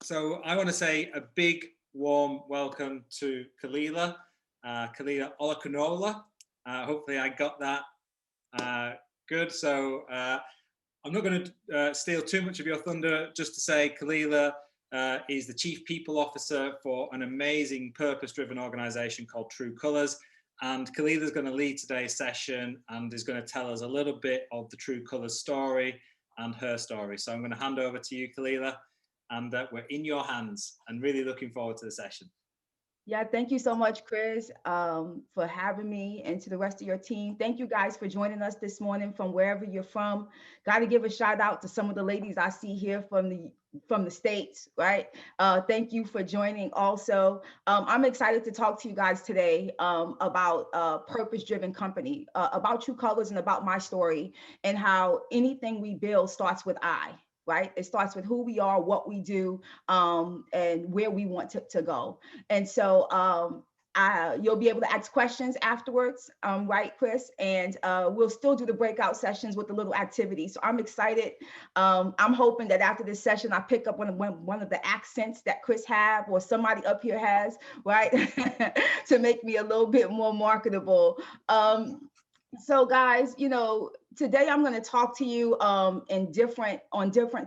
So I want to say a big warm welcome to Khalilah Olokunola. Hopefully I got that good. So I'm not going to steal too much of your thunder. Just to say, Khalilah is the Chief People Officer for an amazing purpose-driven organisation called True Colours. And Khalilah is going to lead today's session and is going to tell us a little bit of the True Colours story and her story. So I'm going to hand over to you, Khalilah, and we're in your hands and really looking forward to the session. Yeah, thank you so much, Chris, for having me, and to the rest of your team. Thank you guys for joining us this morning from wherever you're from. Got to give a shout out to some of the ladies I see here from the States, right? Thank you for joining also. I'm excited to talk to you guys today about purpose-driven company, about True Colors and about my story, and how anything we build starts with I. Right? It starts with who we are, what we do, and where we want to go. And so you'll be able to ask questions afterwards, right, Chris? And we'll still do the breakout sessions with the little activities. So I'm excited. I'm hoping that after this session, I pick up one of the accents that Chris have or somebody up here has, right, to make me a little bit more marketable. So guys, today I'm going to talk to you on different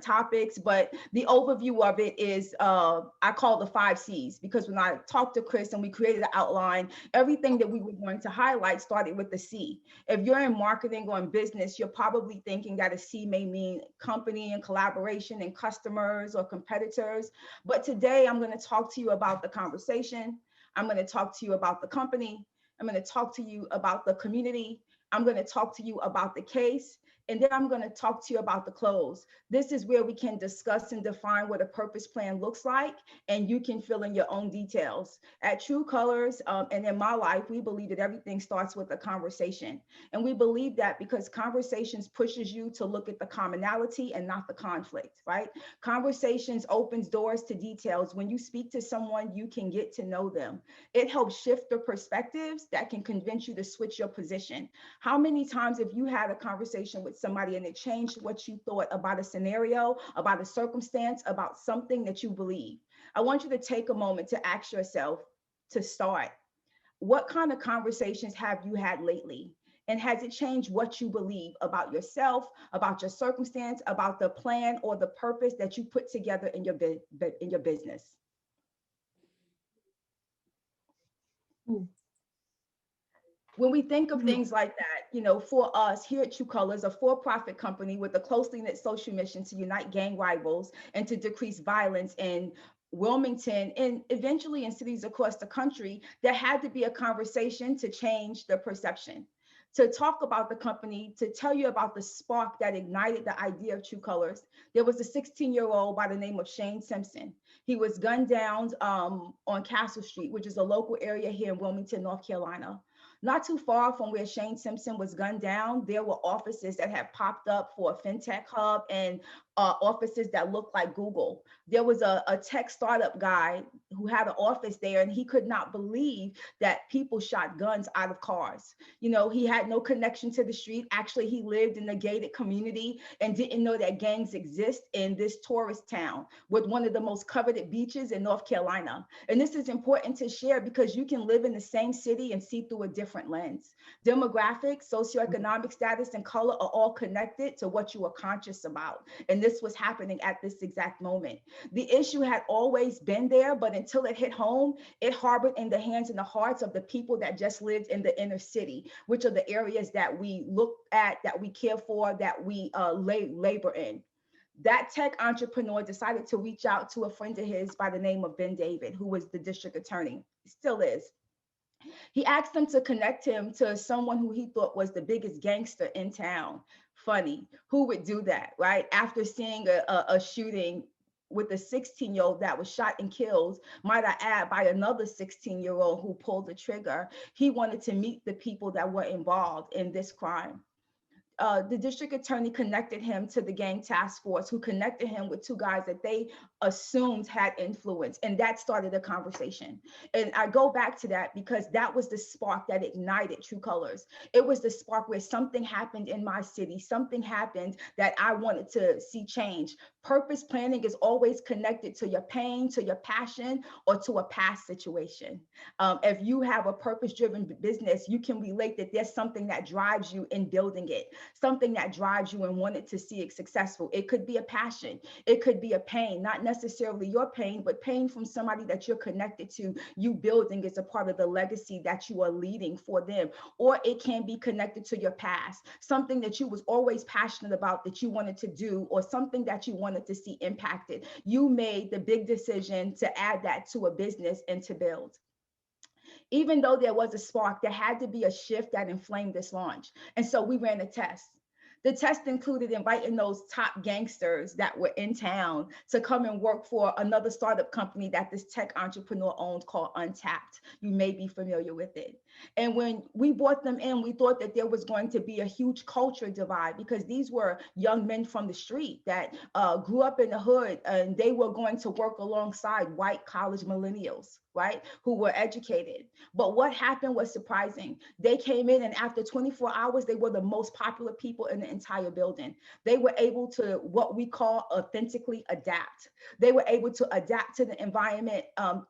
topics, but the overview of it is I call the 5 C's, because when I talked to Chris and we created an outline, everything that we were going to highlight started with the C. If you're in marketing or in business, you're probably thinking that a C may mean company and collaboration and customers or competitors. But today I'm going to talk to you about the conversation. I'm going to talk to you about the company. I'm going to talk to you about the community. I'm going to talk to you about the case, and then I'm going to talk to you about the close. This is where we can discuss and define what a purpose plan looks like, and you can fill in your own details. At True Colors and in my life, we believe that everything starts with a conversation. And we believe that because conversations pushes you to look at the commonality and not the conflict, right? Conversations opens doors to details. When you speak to someone, you can get to know them. It helps shift the perspectives that can convince you to switch your position. How many times have you had a conversation with somebody and it changed what you thought about a scenario, about a circumstance, about something that you believe? I want you to take a moment to ask yourself, to start, what kind of conversations have you had lately? And has it changed what you believe about yourself, about your circumstance, about the plan or the purpose that you put together in your business? When we think of things like that, for us here at True Colors, a for-profit company with a closely knit social mission to unite gang rivals and to decrease violence in Wilmington and eventually in cities across the country, there had to be a conversation to change the perception. To talk about the company, to tell you about the spark that ignited the idea of True Colors, there was a 16-year-old by the name of Shane Simpson. He was gunned down on Castle Street, which is a local area here in Wilmington, North Carolina. Not too far from where Shane Simpson was gunned down, there were offices that had popped up for a fintech hub and offices that looked like Google. There was a tech startup guy who had an office there, and he could not believe that people shot guns out of cars. He had no connection to the street. Actually, he lived in a gated community and didn't know that gangs exist in this tourist town with one of the most coveted beaches in North Carolina. And this is important to share because you can live in the same city and see through a different lens. Demographics, socioeconomic status, and color are all connected to what you are conscious about. And this was happening at this exact moment. The issue had always been there, but until it hit home, it harbored in the hands and the hearts of the people that just lived in the inner city, which are the areas that we look at, that we care for, that we labor in. That tech entrepreneur decided to reach out to a friend of his by the name of Ben David, who was the district attorney, still is. He asked them to connect him to someone who he thought was the biggest gangster in town. Funny, who would do that, right? After seeing a shooting with a 16-year-old that was shot and killed, might I add, by another 16-year-old who pulled the trigger, he wanted to meet the people that were involved in this crime. the district attorney connected him to the gang task force, who connected him with two guys that they assumed had influence. And that started a conversation. And I go back to that because that was the spark that ignited True Colors. It was the spark where something happened in my city, something happened that I wanted to see change. Purpose planning is always connected to your pain, to your passion, or to a past situation. If you have a purpose-driven business, you can relate that there's something that drives you in building it, something that drives you and wanted to see it successful. It could be a passion. It could be a pain, not necessarily your pain, but pain from somebody that you're connected to. You building is a part of the legacy that you are leading for them. Or it can be connected to your past, something that you was always passionate about that you wanted to do, or something that you wanted to see impacted. You made the big decision to add that to a business and to build. Even though there was a spark, there had to be a shift that inflamed this launch. And so we ran a test. The test included inviting those top gangsters that were in town to come and work for another startup company that this tech entrepreneur owned called Untapped. You may be familiar with it. And when we brought them in, we thought that there was going to be a huge culture divide, because these were young men from the street that grew up in the hood, and they were going to work alongside white college millennials, right, who were educated. But what happened was surprising. They came in, and after 24 hours, they were the most popular people in the entire building. They were able to, what we call, authentically adapt. They were able to adapt to the environment,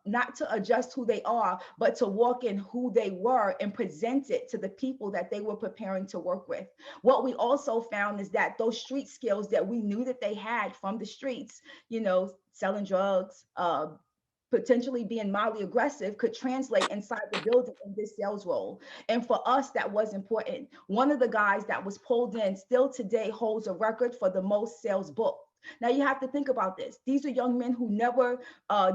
not to adjust who they are, but to walk in who they were and present it to the people that they were preparing to work with. What we also found is that those street skills that we knew that they had from the streets, you know, selling drugs, potentially being mildly aggressive, could translate inside the building in this sales role. And for us, that was important. One of the guys that was pulled in still today holds a record for the most sales booked. Now you have to think about this. These are young men who never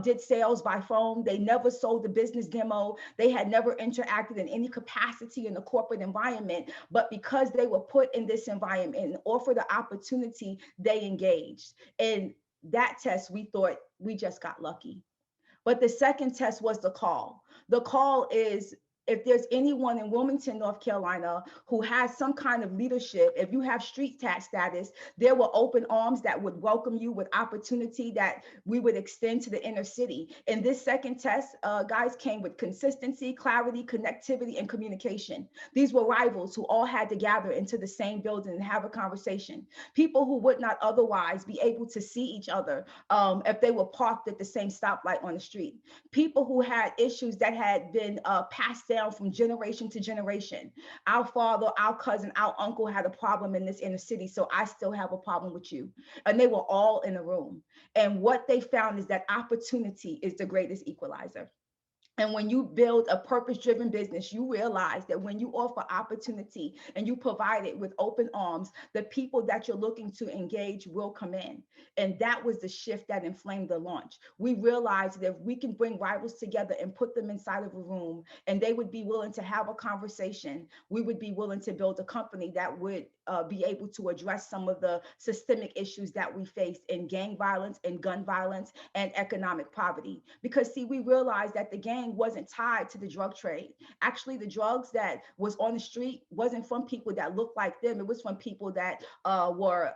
did sales by phone. They never sold a business demo. They had never interacted in any capacity in the corporate environment. But because they were put in this environment and offered the opportunity, they engaged. And that test, we thought we just got lucky. But the second test was the call. The call is, if there's anyone in Wilmington, North Carolina, who has some kind of leadership, if you have street tax status, there were open arms that would welcome you with opportunity that we would extend to the inner city. And this second test, guys, came with consistency, clarity, connectivity, and communication. These were rivals who all had to gather into the same building and have a conversation. People who would not otherwise be able to see each other if they were parked at the same stoplight on the street. People who had issues that had been passed down from generation to generation. Our father, our cousin, our uncle had a problem in this inner city, so I still have a problem with you. And they were all in a room. And what they found is that opportunity is the greatest equalizer. And when you build a purpose-driven business, you realize that when you offer opportunity and you provide it with open arms, the people that you're looking to engage will come in. And that was the shift that inflamed the launch. We realized that if we can bring rivals together and put them inside of a room, and they would be willing to have a conversation, we would be willing to build a company that would be able to address some of the systemic issues that we face in gang violence and gun violence and economic poverty. Because see, we realized that the gang wasn't tied to the drug trade. Actually, the drugs that was on the street wasn't from people that looked like them. It was from people that were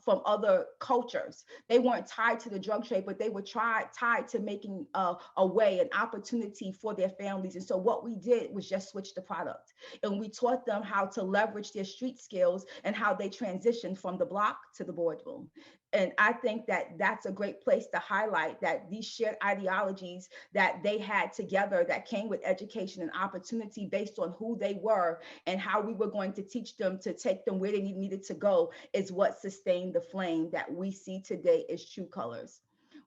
from other cultures. They weren't tied to the drug trade, but they were tied to making a way, an opportunity for their families. And so what we did was just switch the product. And we taught them how to leverage their street skills and how they transitioned from the block to the boardroom. And I think that that's a great place to highlight that these shared ideologies that they had together, that came with education and opportunity based on who they were and how we were going to teach them to take them where they needed to go, is what sustained the flame that we see today as True Colors.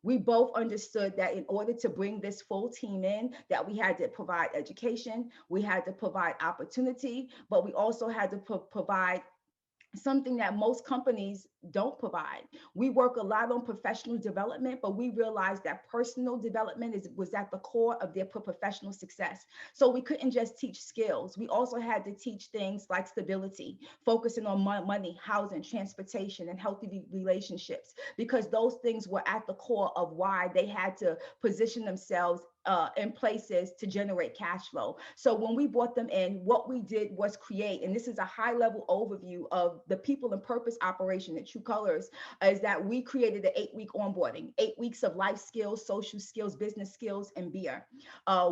We both understood that in order to bring this full team in, that we had to provide education, we had to provide opportunity, but we also had to provide something that most companies don't provide. We work a lot on professional development, but we realized that personal development was at the core of their professional success. So we couldn't just teach skills. We also had to teach things like stability, focusing on money, housing, transportation, and healthy relationships, because those things were at the core of why they had to position themselves in places to generate cash flow. So when we brought them in, what we did was create, and this is a high level overview of the people and purpose operation at True Colors, is that we created an 8-week onboarding, 8 weeks of life skills, social skills, business skills, and beer.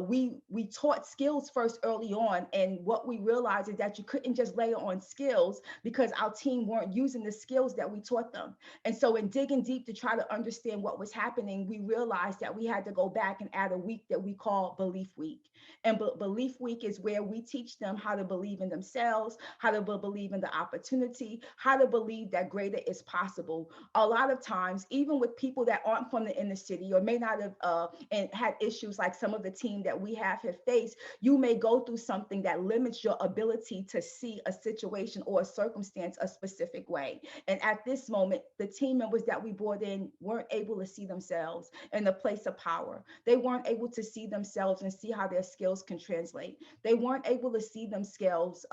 We taught skills first early on, and what we realized is that you couldn't just layer on skills because our team weren't using the skills that we taught them. And so in digging deep to try to understand what was happening, we realized that we had to go back and add a week that we call Belief Week. And Belief Week is where we teach them how to believe in themselves, how to believe in the opportunity, how to believe that greater is possible. A lot of times, even with people that aren't from the inner city or may not have and had issues like some of the team that we have faced, you may go through something that limits your ability to see a situation or a circumstance a specific way. And at this moment, the team members that we brought in weren't able to see themselves in a place of power. They weren't able to see themselves and see how their skills can translate. They weren't able to see themselves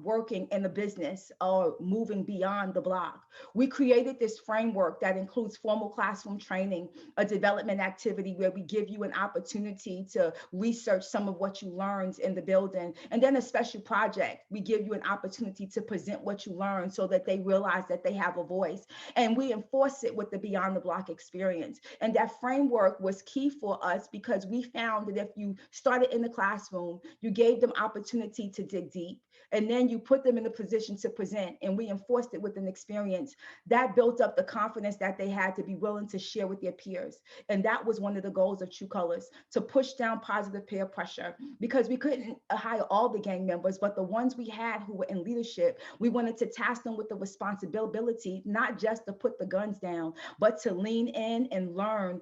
working in the business or moving beyond the block. We created this framework that includes formal classroom training, a development activity where we give you an opportunity to research some of what you learned in the building, and then a special project. We give you an opportunity to present what you learned so that they realize that they have a voice, and we enforce it with the Beyond the Block experience. And that framework was key for us because we found that if you started in the classroom, you gave them opportunity to dig deep, and then you put them in a position to present, and we enforced it with an experience that built up the confidence that they had to be willing to share with their peers. And that was one of the goals of True Colors, to push down positive peer pressure, because we couldn't hire all the gang members, but the ones we had who were in leadership, we wanted to task them with the responsibility, not just to put the guns down, but to lean in and learn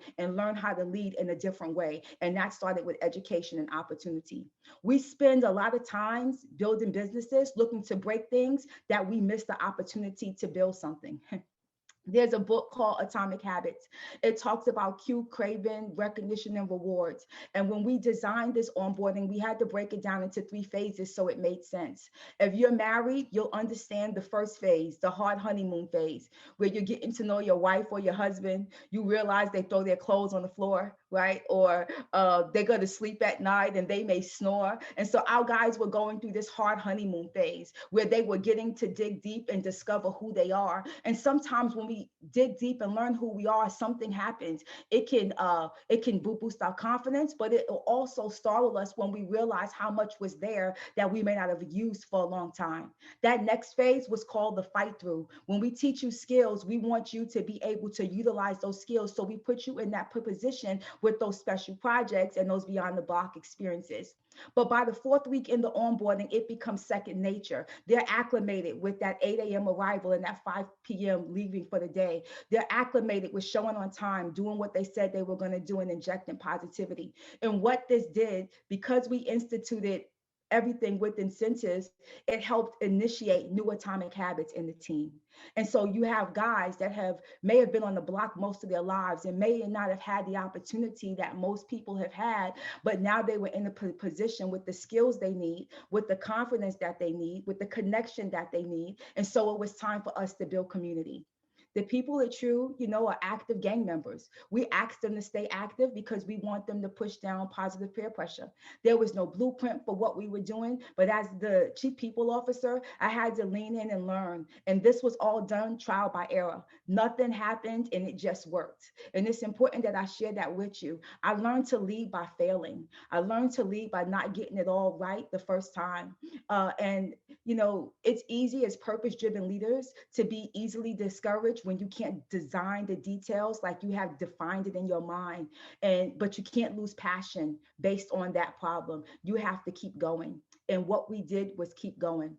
how to lead in a different way. And that started with education and opportunity. We spend a lot of times building businesses, looking to break things that we miss the opportunity to build something. There's a book called Atomic Habits. It talks about cue, craving, recognition, and rewards. And when we designed this onboarding, we had to break it down into 3 phases so it made sense. If you're married, you'll understand the first phase, the hard honeymoon phase, where you're getting to know your wife or your husband. You realize they throw their clothes on the floor, right? Or they go to sleep at night and they may snore. And so our guys were going through this hard honeymoon phase where they were getting to dig deep and discover who they are. And sometimes when we dig deep and learn who we are, something happens. It can boost our confidence, but it will also startle us when we realize how much was there that we may not have used for a long time. That next phase was called the fight through. When we teach you skills, we want you to be able to utilize those skills. So we put you in that position with those special projects and those beyond the block experiences. But by the 4th week in the onboarding, it becomes second nature. They're acclimated with that 8 a.m. arrival and that 5 p.m. leaving for the day. They're acclimated with showing on time, doing what they said they were going to do, and injecting positivity. And what this did, because we instituted everything with incentives, it helped initiate new atomic habits in the team. And so you have guys that may have been on the block most of their lives and may not have had the opportunity that most people have had, but now they were in a position with the skills they need, with the confidence that they need, with the connection that they need. And so it was time for us to build community. The people at True, are active gang members. We asked them to stay active because we want them to push down positive peer pressure. There was no blueprint for what we were doing, but as the chief people officer, I had to lean in and learn. And this was all done trial by error. Nothing happened and it just worked. And it's important that I share that with you. I learned to lead by failing. I learned to lead by not getting it all right the first time. And it's easy as purpose-driven leaders to be easily discouraged when you can't design the details like you have defined it in your mind, but you can't lose passion based on that problem. You have to keep going. And what we did was keep going.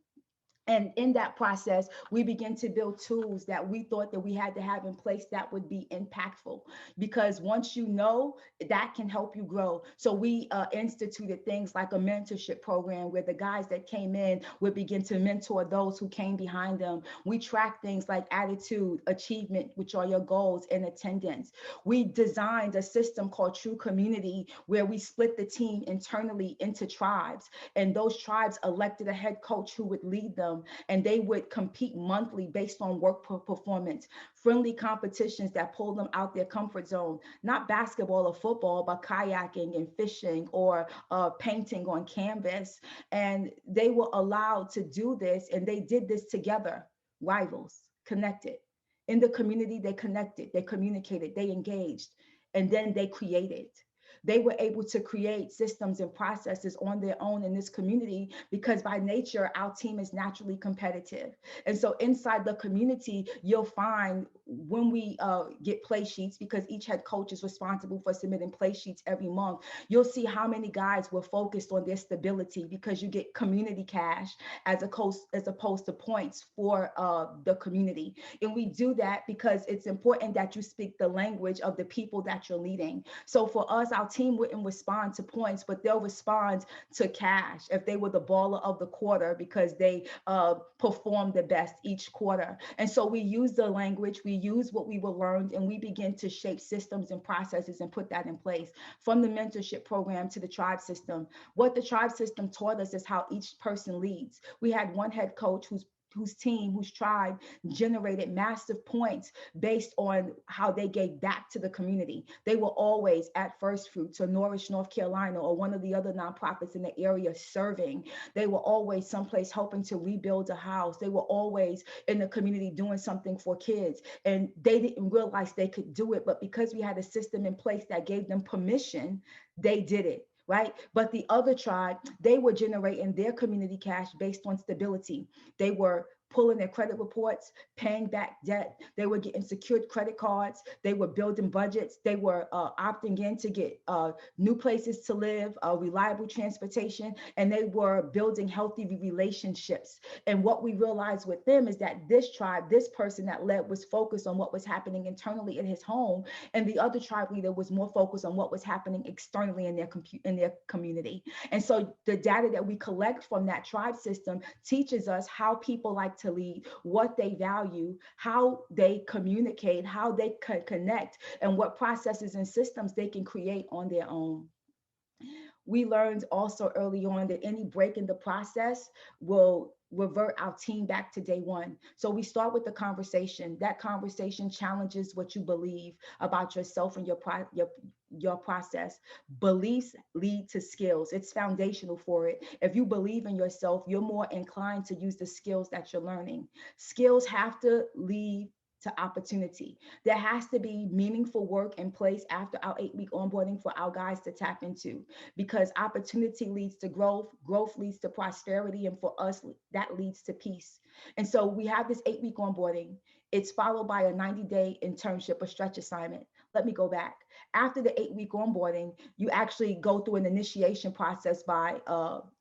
And in that process, we began to build tools that we thought that we had to have in place that would be impactful, because once you know, that can help you grow. So we instituted things like a mentorship program where the guys that came in would begin to mentor those who came behind them. We track things like attitude, achievement, which are your goals, and attendance. We designed a system called True Community where we split the team internally into tribes, and those tribes elected a head coach who would lead them. system, and they would compete monthly based on work performance, friendly competitions that pull them out their comfort zone, not basketball or football, but kayaking and fishing or painting on canvas. And they were allowed to do this, and they did this together, rivals, connected. In the community, they connected, they communicated, they engaged, and then they created. They were able to create systems and processes on their own in this community because by nature, our team is naturally competitive. And so inside the community, you'll find when we get play sheets, because each head coach is responsible for submitting play sheets every month, you'll see how many guys were focused on their stability because you get community cash as opposed to points for the community. And we do that because it's important that you speak the language of the people that you're leading. So for us, our team wouldn't respond to points, but they'll respond to cash if they were the baller of the quarter because they performed the best each quarter. And so we use the language, we use what we were learned, and we begin to shape systems and processes and put that in place. From the mentorship program to the tribe system, what the tribe system taught us is how each person leads. We had one head coach whose tribe generated massive points based on how they gave back to the community. They were always at First Fruits or Nourish North Carolina or one of the other nonprofits in the area serving. They were always someplace helping to rebuild a house. They were always in the community doing something for kids. And they didn't realize they could do it, but because we had a system in place that gave them permission, they did it. Right? But the other tribe, they were generating their community cash based on stability. They were pulling their credit reports, paying back debt. They were getting secured credit cards. They were building budgets. They were opting in to get new places to live, reliable transportation, and they were building healthy relationships. And what we realized with them is that this tribe, this person that led was focused on what was happening internally in his home, and the other tribe leader was more focused on what was happening externally in their community. And so the data that we collect from that tribe system teaches us how people like to lead, what they value, how they communicate, how they connect, and what processes and systems they can create on their own. We learned also early on that any break in the process will revert our team back to day one. So we start with the conversation. That conversation challenges what you believe about yourself and your process. Beliefs lead to skills. It's foundational for it. If you believe in yourself, you're more inclined to use the skills that you're learning. Skills have to lead to opportunity. There has to be meaningful work in place after our 8-week onboarding for our guys to tap into, because opportunity leads to growth, growth leads to prosperity, and for us, that leads to peace. And so we have this 8-week onboarding. It's followed by a 90-day internship, a stretch assignment. Let me go back. After the 8-week onboarding, you actually go through an initiation process by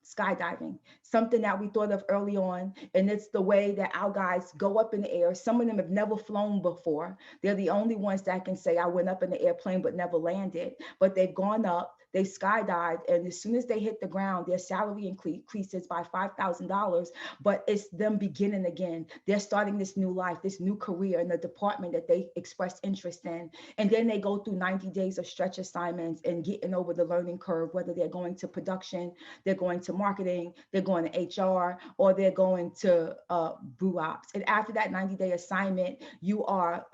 skydiving, something that we thought of early on. And it's the way that our guys go up in the air. Some of them have never flown before. They're the only ones that can say, I went up in the airplane but never landed. But they've gone up, they skydived, and as soon as they hit the ground, their salary increases by $5,000, but it's them beginning again. They're starting this new life, this new career in the department that they expressed interest in. And then they go through 90 days of stretch assignments and getting over the learning curve, whether they're going to production, they're going to marketing, they're going to HR, or they're going to brew ops. And after that 90-day assignment, you are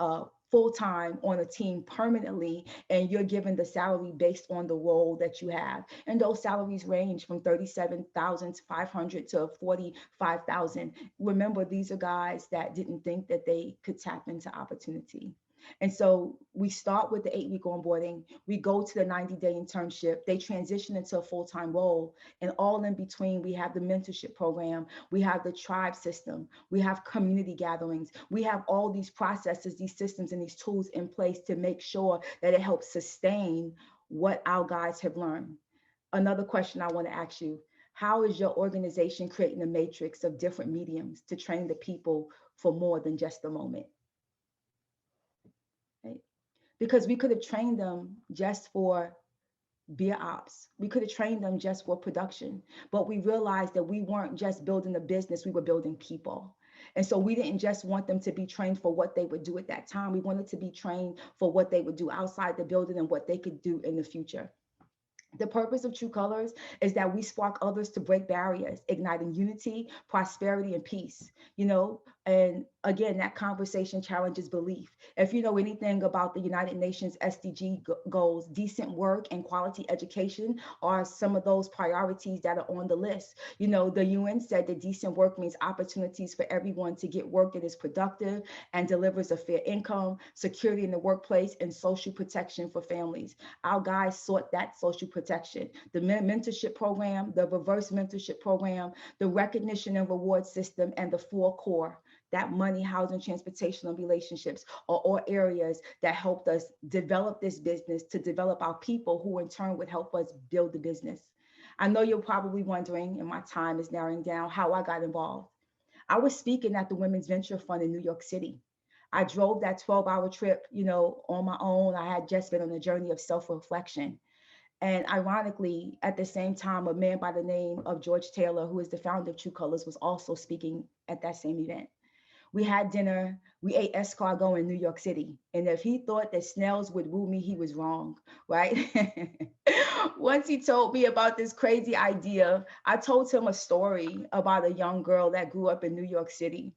full-time on a team permanently, and you're given the salary based on the role that you have. And those salaries range from $37,500 to $45,000. Remember, these are guys that didn't think that they could tap into opportunity. And so we start with the 8-week onboarding, we go to the 90-day internship, they transition into a full-time role, and all in between, we have the mentorship program, we have the tribe system, we have community gatherings, we have all these processes, these systems, and these tools in place to make sure that it helps sustain what our guys have learned. Another question I want to ask you, how is your organization creating a matrix of different mediums to train the people for more than just the moment? Right? Because we could have trained them just for beer ops. We could have trained them just for production, but we realized that we weren't just building a business, we were building people. And so we didn't just want them to be trained for what they would do at that time. We wanted to be trained for what they would do outside the building and what they could do in the future. The purpose of True Colors is that we spark others to break barriers, igniting unity, prosperity, and peace. And again, that conversation challenges belief. If you know anything about the United Nations SDG goals, decent work and quality education are some of those priorities that are on the list. The UN said that decent work means opportunities for everyone to get work that is productive and delivers a fair income, security in the workplace, and social protection for families. Our guys sought that social protection. The mentorship program, the reverse mentorship program, the recognition and reward system, and the four core, that money, housing, transportation, and relationships are all areas that helped us develop this business to develop our people who in turn would help us build the business. I know you're probably wondering, and my time is narrowing down, how I got involved. I was speaking at the Women's Venture Fund in New York City. I drove that 12-hour trip, on my own. I had just been on a journey of self-reflection. And ironically, at the same time, a man by the name of George Taylor, who is the founder of True Colors, was also speaking at that same event. We had dinner, we ate escargot in New York City. And if he thought that snails would woo me, he was wrong, right? Once he told me about this crazy idea, I told him a story about a young girl that grew up in New York City.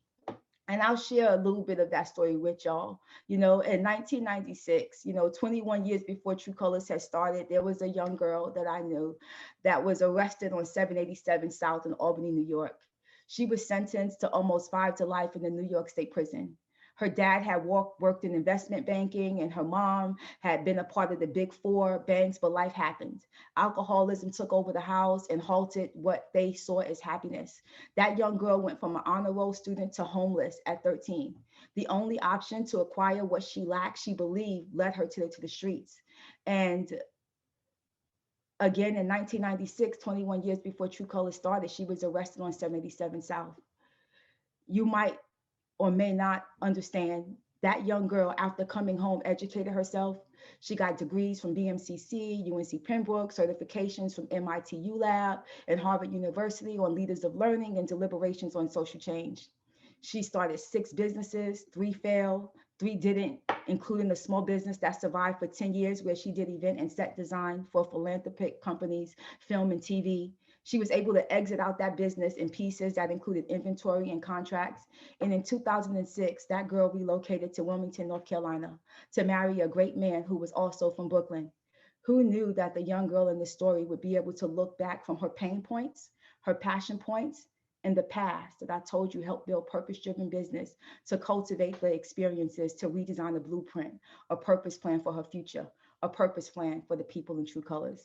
And I'll share a little bit of that story with y'all. In 1996, 21 years before True Colors had started, there was a young girl that I knew that was arrested on 787 South in Albany, New York. She was sentenced to almost 5 to life in the New York State prison. Her dad had worked in investment banking, and her mom had been a part of the big four banks, but life happened. Alcoholism took over the house and halted what they saw as happiness. That young girl went from an honor roll student to homeless at 13. The only option to acquire what she lacked, she believed, led her to the streets. And again, in 1996, 21 years before True Colors started, she was arrested on 787 South. You might or may not understand, that young girl, after coming home, educated herself. She got degrees from BMCC, UNC Pembroke, certifications from MIT ULab and Harvard University on leaders of learning and deliberations on social change. She started 6 businesses, 3 failed, 3 didn't, including a small business that survived for 10 years where she did event and set design for philanthropic companies, film and TV. She was able to exit out that business in pieces that included inventory and contracts. And in 2006, that girl relocated to Wilmington, North Carolina, to marry a great man who was also from Brooklyn. Who knew that the young girl in the story would be able to look back from her pain points, her passion points, and the past that I told you helped build purpose-driven business, to cultivate the experiences, to redesign a blueprint, a purpose plan for her future, a purpose plan for the people in True Colors.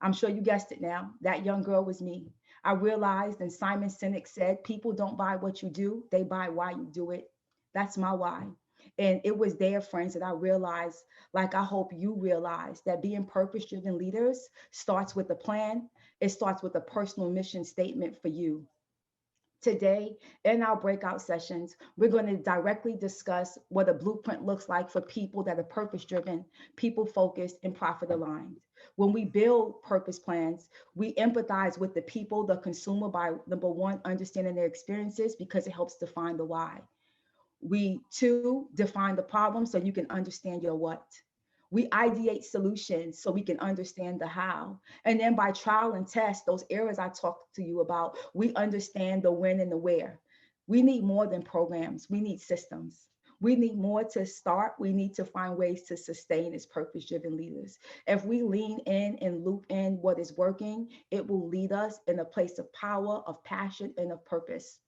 I'm sure you guessed it now. That young girl was me. I realized, and Simon Sinek said, people don't buy what you do, they buy why you do it. That's my why. And it was there, friends, that I realized, like I hope you realize, that being purpose-driven leaders starts with a plan. It starts with a personal mission statement for you. Today, in our breakout sessions, we're going to directly discuss what a blueprint looks like for people that are purpose-driven, people-focused, and profit-aligned. When we build purpose plans, we empathize with the people, the consumer, by number one, understanding their experiences, because it helps define the why. We, two, define the problem so you can understand your what. We ideate solutions so we can understand the how. And then by trial and test, those areas I talked to you about, we understand the when and the where. We need more than programs. We need systems. We need more to start. We need to find ways to sustain as purpose-driven leaders. If we lean in and loop in what is working, it will lead us in a place of power, of passion, and of purpose.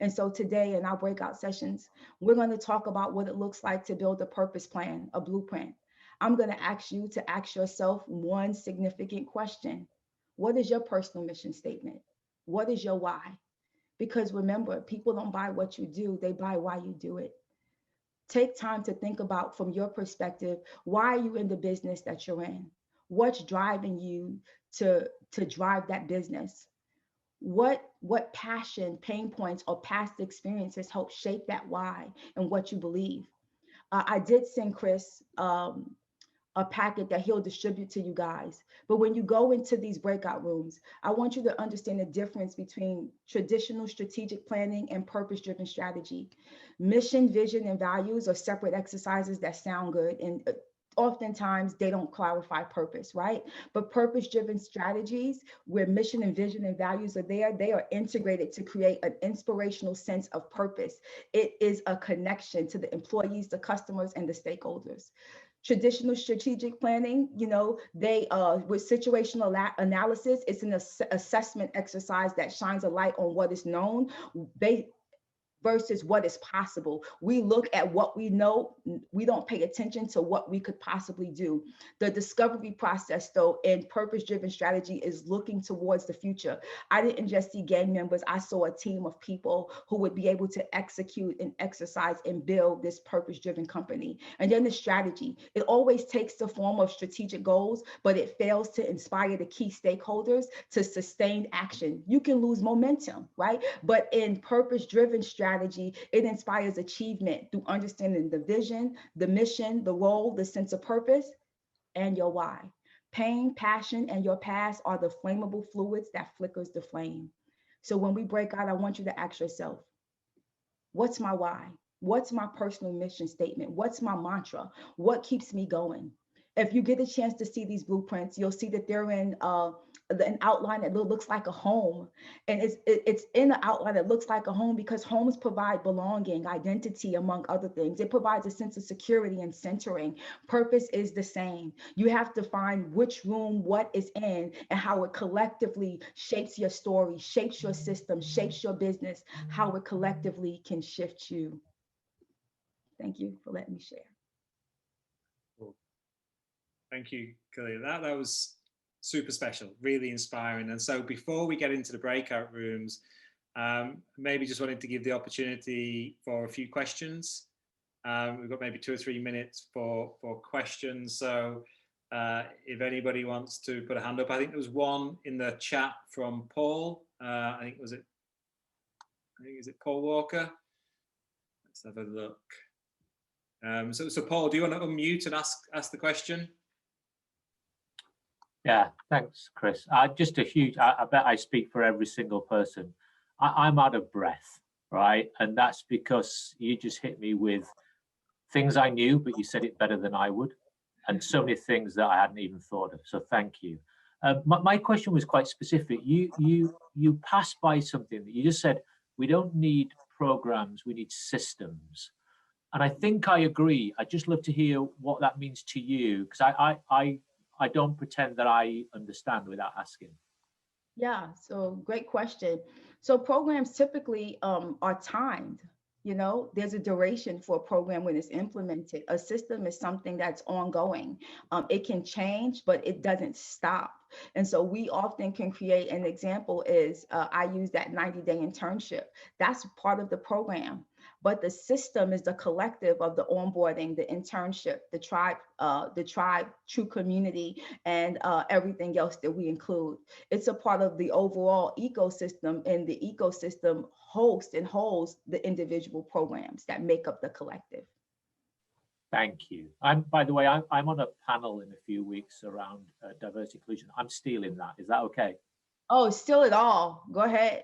And so today in our breakout sessions, we're going to talk about what it looks like to build a purpose plan, a blueprint. I'm going to ask you to ask yourself one significant question. What is your personal mission statement? What is your why? Because remember, people don't buy what you do, they buy why you do it. Take time to think about, from your perspective, why are you in the business that you're in? What's driving you to drive that business? What passion, pain points, or past experiences help shape that why and what you believe? I did send Chris a packet that he'll distribute to you guys. But when you go into these breakout rooms, I want you to understand the difference between traditional strategic planning and purpose-driven strategy. Mission, vision, and values are separate exercises that sound good. And oftentimes they don't clarify purpose, right? But purpose-driven strategies where mission and vision and values are there, they are integrated to create an inspirational sense of purpose. It is a connection to the employees, the customers, and the stakeholders. Traditional strategic planning, they with situational analysis, it's an assessment exercise that shines a light on what is known. They versus what is possible. We look at what we know, we don't pay attention to what we could possibly do. The discovery process, though, in purpose-driven strategy is looking towards the future. I didn't just see gang members, I saw a team of people who would be able to execute and exercise and build this purpose-driven company. And then the strategy, it always takes the form of strategic goals, but it fails to inspire the key stakeholders to sustain action. You can lose momentum, right? But in purpose-driven strategy, it inspires achievement through understanding the vision, the mission, the role, the sense of purpose, and your why. Pain, passion, and your past are the flammable fluids that flickers the flame. So when we break out, I want you to ask yourself, what's my why? What's my personal mission statement? What's my mantra? What keeps me going? If you get a chance to see these blueprints, you'll see that they're in an outline that looks like a home. And it's in the outline that looks like a home because homes provide belonging, identity, among other things. It provides a sense of security and centering. Purpose is the same. You have to find which room, what is in, and how it collectively shapes your story, shapes your system, shapes your business, how it collectively can shift you. Thank you for letting me share. Cool. Thank you, Khalilah. That was super special, really inspiring. And so before we get into the breakout rooms, maybe just wanted to give the opportunity for a few questions. We've got maybe 2 or 3 minutes for questions. So if anybody wants to put a hand up, I think there was one in the chat from Paul. I think is it Paul Walker? Let's have a look. So Paul, do you want to unmute and ask the question? Yeah, thanks, Chris. Just a huge, I bet I speak for every single person. I'm out of breath, right? And that's because you just hit me with things I knew, but you said it better than I would. And so many things that I hadn't even thought of. So thank you. My question was quite specific. You passed by something that you just said, we don't need programs, we need systems. And I think I agree. I'd just love to hear what that means to you, because I don't pretend that I understand without asking. Yeah, so great question. So programs typically are timed. There's a duration for a program when it's implemented. A system is something that's ongoing. It can change, but it doesn't stop. And so we often can create an example is I use that 90-day internship. That's part of the program. But the system is the collective of the onboarding, the internship, the tribe, true community, and everything else that we include. It's a part of the overall ecosystem, and the ecosystem hosts and holds the individual programs that make up the collective. Thank you. By the way, I'm on a panel in a few weeks around diversity inclusion. I'm stealing that. Is that okay? Oh, steal it all. Go ahead.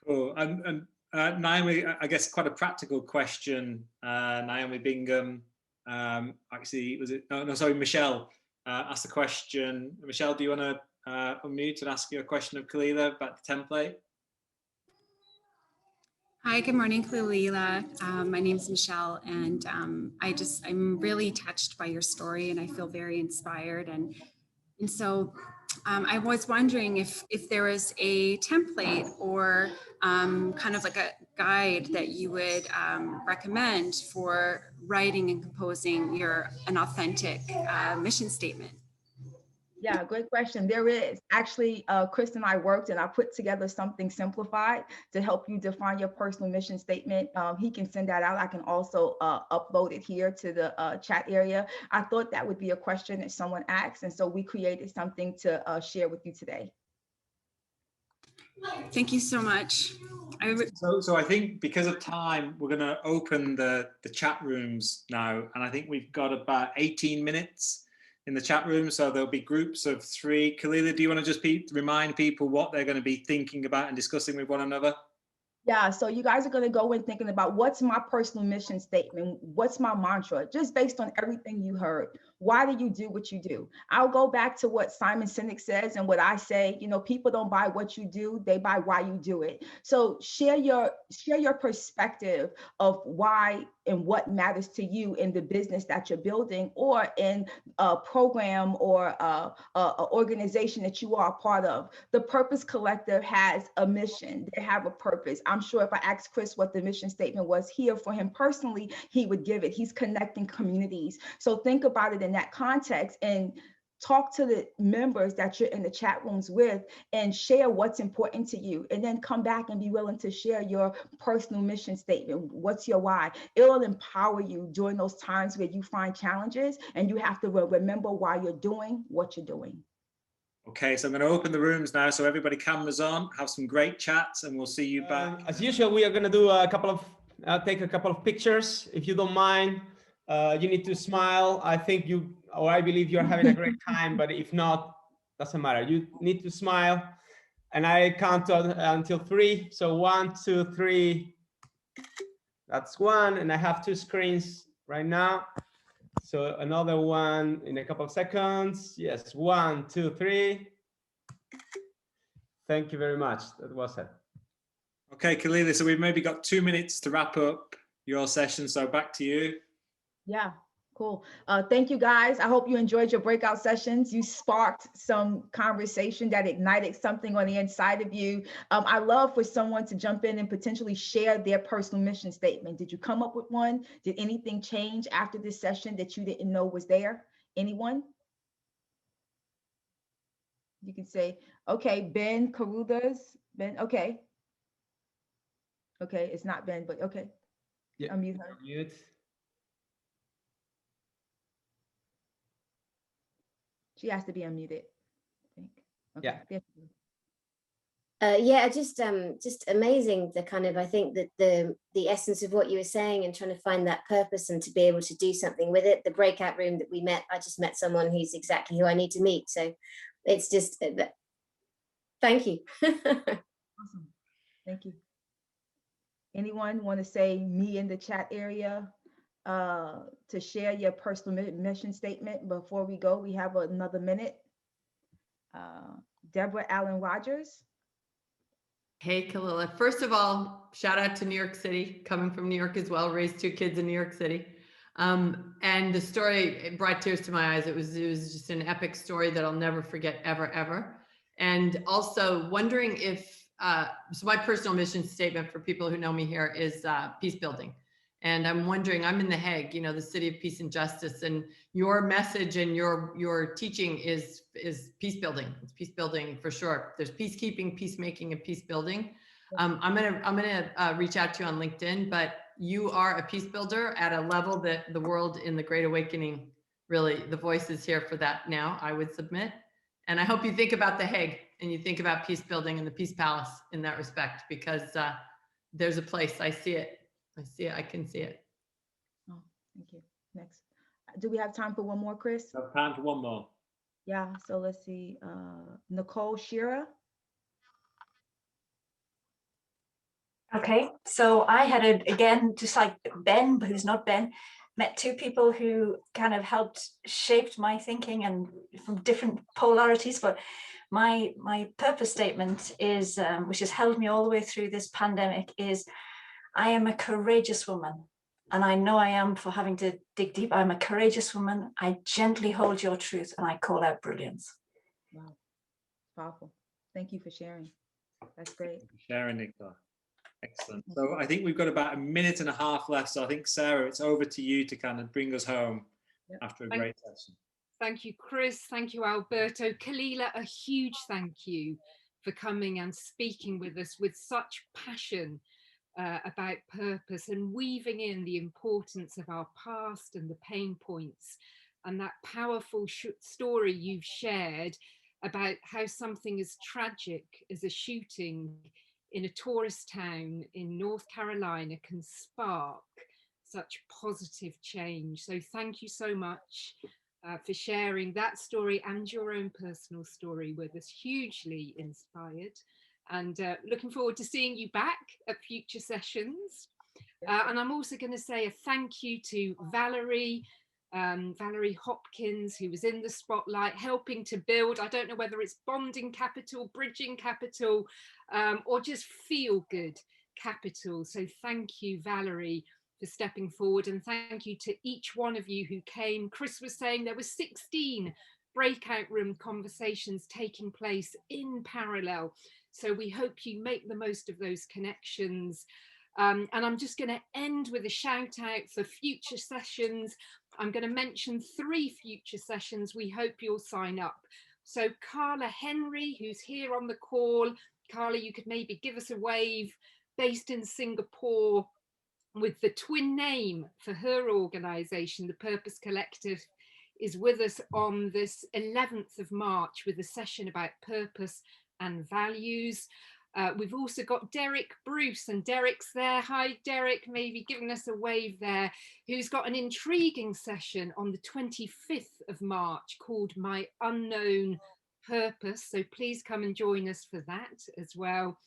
Cool. And Naomi, I guess quite a practical question. Naomi Bingham, actually, was it? No, sorry, Michelle asked the question. Michelle, do you want to unmute and ask your question of Khalilah about the template? Hi, good morning, Khalilah. My name is Michelle, and I'm really touched by your story, and I feel very inspired. And so I was wondering if there is a template or kind of like a guide that you would recommend for writing and composing an authentic mission statement. Yeah, great question. There is. Actually, Chris and I worked and I put together something simplified to help you define your personal mission statement. He can send that out. I can also upload it here to the chat area. I thought that would be a question that someone asked, and so we created something to share with you today. Thank you so much. So I think because of time, we're going to open the chat rooms now, and I think we've got about 18 minutes in the chat room, so there'll be groups of 3. Khalilah, do you want to just remind people what they're going to be thinking about and discussing with one another? Yeah, so you guys are going to go in thinking about what's my personal mission statement? What's my mantra? Just based on everything you heard. Why do you do what you do? I'll go back to what Simon Sinek says and what I say, you know, people don't buy what you do, they buy why you do it. So share your perspective of why and what matters to you in the business that you're building or in a program or a organization that you are a part of. The Purpose Collective has a mission. They have a purpose. I'm sure if I asked Chris what the mission statement was here for him personally, he would give it. He's connecting communities. So think about it in that context and talk to the members that you're in the chat rooms with and share what's important to you, and then come back and be willing to share your personal mission statement. What's your why? It'll empower you during those times where you find challenges and you have to remember why you're doing what you're doing. Okay, so I'm going to open the rooms now, so everybody cameras on, have some great chats, and we'll see you back. As usual, we are going to do a couple of take a couple of pictures. If you don't mind, you need to smile. I think you, or I believe you're having a great time, but if not, doesn't matter. You need to smile, and I count until 3. So 1, 2, 3. That's 1, and I have 2 screens right now. So another one in a couple of seconds. Yes, 1, 2, 3. Thank you very much. That was it. Okay, Khalilah, so we've maybe got 2 minutes to wrap up your session. So back to you. Yeah, cool. Thank you guys. I hope you enjoyed your breakout sessions. You sparked some conversation that ignited something on the inside of you. I love for someone to jump in and potentially share their personal mission statement. Did you come up with one? Did anything change after this session that you didn't know was there? Anyone? You can say, okay, Ben Caruthers. Ben, okay. Okay, it's not Ben, but okay. Yeah. Unmute her. Mute. She has to be unmuted, I think. Okay. Yeah. Yeah, just amazing. The kind of, I think that the essence of what you were saying and trying to find that purpose and to be able to do something with it. The breakout room that we met, I just met someone who's exactly who I need to meet. So it's just, thank you. Awesome. Thank you. Anyone want to say me in the chat area to share your personal mission statement before we go? We have another minute. Deborah Allen Rogers. Hey, Khalilah. First of all, shout out to New York City, coming from New York as well, raised 2 kids in New York City. And the story, it brought tears to my eyes. It was just an epic story that I'll never forget, ever, ever. And also wondering if, so my personal mission statement for people who know me here is peace building. And I'm wondering, I'm in The Hague, you know, the city of peace and justice, and your message and your teaching is peace building. It's peace building for sure. There's peacekeeping, peacemaking, and peace building. I'm gonna reach out to you on LinkedIn, but you are a peace builder at a level that the world in the Great Awakening, really, the voice is here for that now, I would submit. And I hope you think about The Hague and you think about peace building and the Peace Palace in that respect, because there's a place. I see it. I see it. I can see it. Oh, thank you. Next. Do we have time for one more, Chris? So time for one more. Yeah, so let's see. Nicole Shearer. Okay, so I had again, just like Ben, but who's not Ben, met 2 people who kind of helped shaped my thinking and from different polarities. But my purpose statement is, which has held me all the way through this pandemic, is I am a courageous woman. And I know I am for having to dig deep. I'm a courageous woman. I gently hold your truth and I call out brilliance. Wow, powerful. Thank you for sharing. That's great. Thank you for sharing, Nicola. Excellent. So I think we've got about 1.5 minutes left. So I think, Sarah, it's over to you to kind of bring us home after a great session. Thank you, Chris. Thank you, Alberto. Khalilah, a huge thank you for coming and speaking with us with such passion about purpose and weaving in the importance of our past and the pain points, and that powerful story you've shared about how something as tragic as a shooting in a tourist town in North Carolina can spark such positive change. So thank you so much for sharing that story and your own personal story with us. Hugely inspired. and looking forward to seeing you back at future sessions. And I'm also going to say a thank you to Valerie Hopkins, who was in the spotlight helping to build, I don't know whether it's bonding capital, bridging capital, or just feel good capital. So thank you, Valerie, for stepping forward, and thank you to each one of you who came. Chris was saying there were 16 breakout room conversations taking place in parallel. So we hope you make the most of those connections. And I'm just going to end with a shout out for future sessions. I'm going to mention 3 future sessions we hope you'll sign up. So Carla Henry, who's here on the call. Carla, you could maybe give us a wave, based in Singapore, with the twin name for her organisation, the Purpose Collective, is with us on this 11th of March with a session about purpose and values. We've also got Derek Bruce, and Derek's there. Hi, Derek, maybe giving us a wave there, who's got an intriguing session on the 25th of March called My Unknown Purpose. So please come and join us for that as well.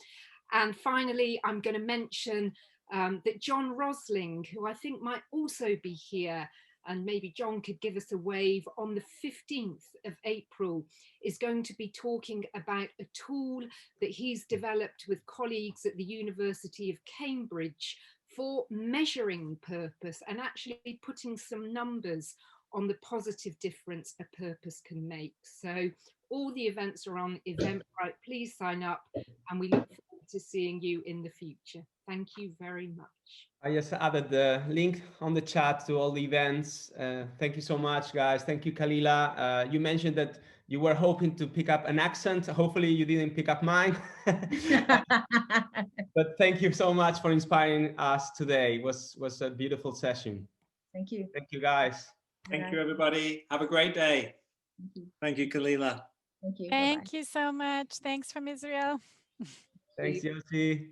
And finally, I'm going to mention that John Rosling, who I think might also be here, and maybe John could give us a wave, on the 15th of April, is going to be talking about a tool that he's developed with colleagues at the University of Cambridge for measuring purpose and actually putting some numbers on the positive difference a purpose can make. So all the events are on Eventbrite. Please sign up, and we look forward to seeing you in the future. Thank you very much. I just added the link on the chat to all the events. Thank you so much, guys. Thank you, Khalilah. You mentioned that you were hoping to pick up an accent. Hopefully you didn't pick up mine. But thank you so much for inspiring us today. It was a beautiful session. Thank you. Thank you, guys. Thank you, everybody. Have a great day. Thank you, Khalilah. Thank you. Thank you so much. Thanks from Israel. Thanks, Yossi.